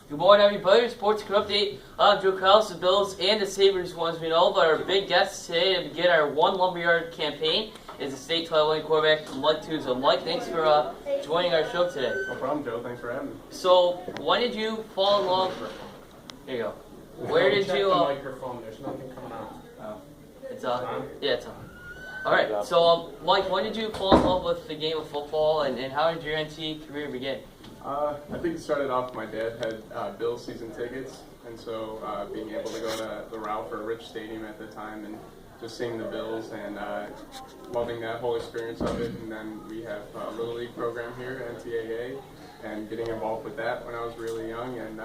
Good morning, everybody. Sports Crew Update. I'm Joe Krause, the Bills and the Sabres ones we know, but our big guest today to begin our One Lumberyard campaign is the state title winning quarterback, Mike Tuzzo. Mike, thanks for joining our show today. No problem, Joe. Thanks for having me. So, when did you fall in love? Here you go. Where did you? The microphone. There's nothing coming out. Oh, it's on. Yeah, it's on. All right. So, Mike, when did you fall in love with the game of football, and how did your NT career begin? I think it started off. My dad had Bills season tickets, and so being able to go to the Ralph or Rich Stadium at the time and just seeing the Bills and loving that whole experience of it. And then we have a Little League program here, NTAA, and getting involved with that when I was really young and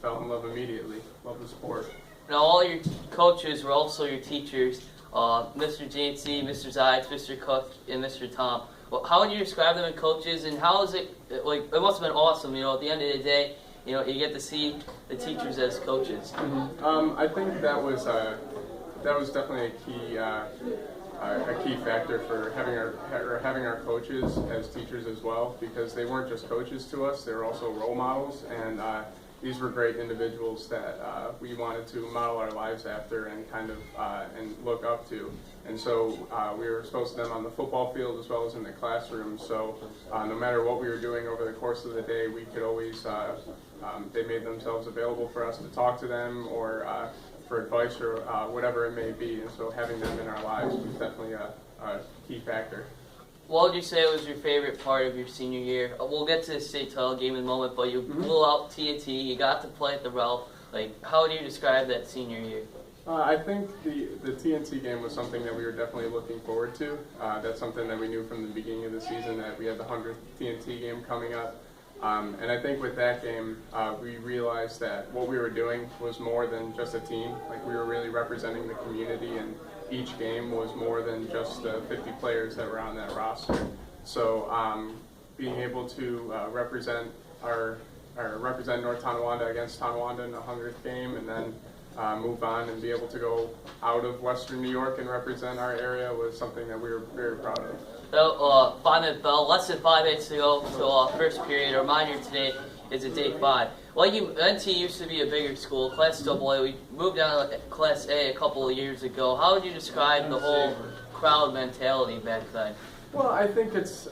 fell in love immediately. Love the sport. Now, all your coaches were also your teachers, Mr. JC, Mr. Zides, Mr. Cook, and Mr. Tom. Well, how would you describe them as coaches, and how is it, like, it must have been awesome, at the end of the day, you get to see the teachers as coaches. Mm-hmm. I think that was definitely a key factor for having our coaches as teachers as well, because they weren't just coaches to us, they were also role models, and these were great individuals that we wanted to model our lives after and kind of and look up to. And so we were exposed to them on the football field as well as in the classroom. So no matter what we were doing over the course of the day, we could always, they made themselves available for us to talk to them or for advice or whatever it may be. And so having them in our lives was definitely a key factor. What would you say was your favorite part of your senior year? We'll get to the state title game in a moment, but you blew out TNT, you got to play at the Ralph. Like, how would you describe that senior year? I think the TNT game was something that we were definitely looking forward to. That's something that we knew from the beginning of the season, that we had the 100th TNT game coming up. And I think with that game, we realized that what we were doing was more than just a team. Like, we were really representing the community, and each game was more than just the 50 players that were on that roster. So being able to represent North Tonawanda against Tonawanda in the 100th game, and then move on and be able to go out of Western New York and represent our area was something that we were very proud of. So, 5-minute bell, less than 5 minutes to go, so first period. A reminder today is a day 5. Well, NT used to be a bigger school, Class AA. We moved down to Class A a couple of years ago. How would you describe the whole crowd mentality back then? Well, I think it's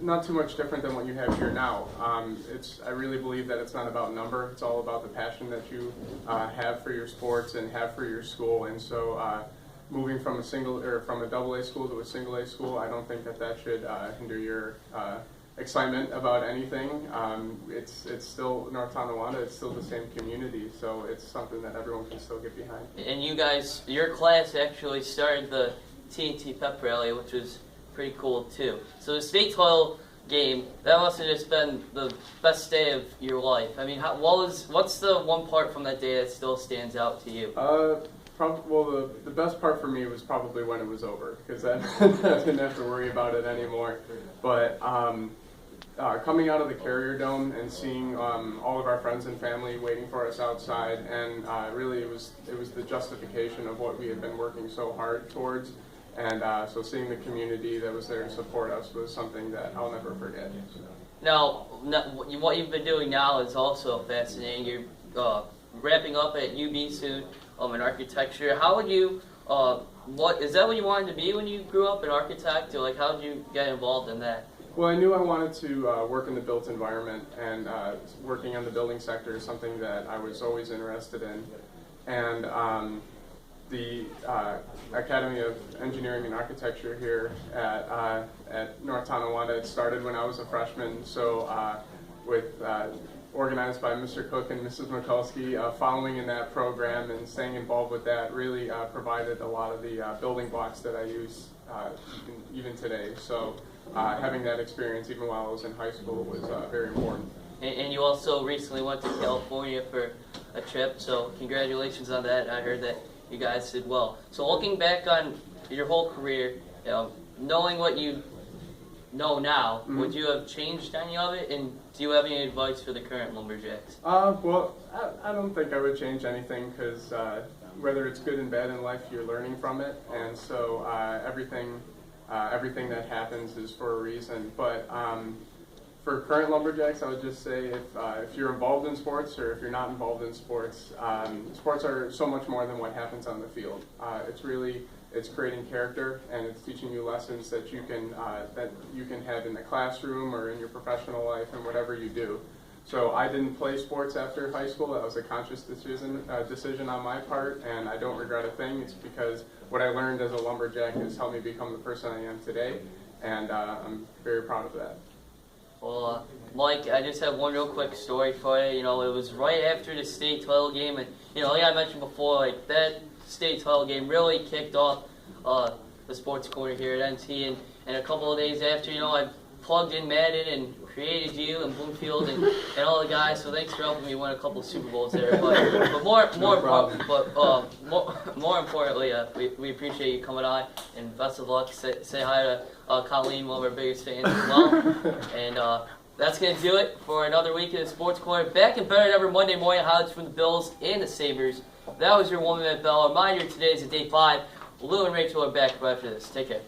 not too much different than what you have here now. I really believe that it's not about number. It's all about the passion that you have for your sports and have for your school. And so, moving from from a AA school to a single A school, I don't think that should hinder your excitement about anything. It's still North Tonawanda. It's still the same community. So it's something that everyone can still get behind. And you guys, your class actually started the TNT Pep Rally, which was pretty cool too. So the state title game, that must have just been the best day of your life. I mean, what's the one part from that day that still stands out to you? Well, the best part for me was probably when it was over, because I didn't have to worry about it anymore. But coming out of the Carrier Dome and seeing all of our friends and family waiting for us outside, and really it was the justification of what we had been working so hard towards. And so seeing the community that was there to support us was something that I'll never forget. Now, what you've been doing now is also fascinating. You're wrapping up at UB soon in architecture. How would you, is that what you wanted to be when you grew up, an architect? Or like, how did you get involved in that? Well, I knew I wanted to work in the built environment, and working on the building sector is something that I was always interested in. And the Academy of Engineering and Architecture here at North Tonawanda, it started when I was a freshman, so organized by Mr. Cook and Mrs. Mikulski, following in that program and staying involved with that really provided a lot of the building blocks that I use even today. So having that experience even while I was in high school was very important. And you also recently went to California for a trip, so congratulations on that. I heard that you guys did well. So looking back on your whole career, knowing what you know now, would you have changed any of it? And do you have any advice for the current Lumberjacks? Well, I don't think I would change anything, because whether it's good and bad in life, you're learning from it. And so everything that happens is for a reason. But For current Lumberjacks, I would just say if you're involved in sports or if you're not involved in sports, sports are so much more than what happens on the field. It's creating character, and it's teaching you lessons that you can have in the classroom or in your professional life and whatever you do. So I didn't play sports after high school. That was a conscious decision on my part, and I don't regret a thing. It's because what I learned as a Lumberjack has helped me become the person I am today, and I'm very proud of that. Well, Mike, I just have one real quick story for you. You know, it was right after the state title game, and you know, like I mentioned before, like that state title game really kicked off the sports corner here at NT, and a couple of days after, you know, I plugged in Madden and created you and Bloomfield and all the guys. So thanks for helping me win a couple of Super Bowls there. But more importantly, we appreciate you coming on, and best of luck. Say hi to Colleen, one of our biggest fans as well. And that's going to do it for another week in the Sports Corner. Back and better than ever Monday morning highlights from the Bills and the Sabres. That was your 1 minute bell. Reminder, today is day 5. Lou and Rachel are back right after this. Take care.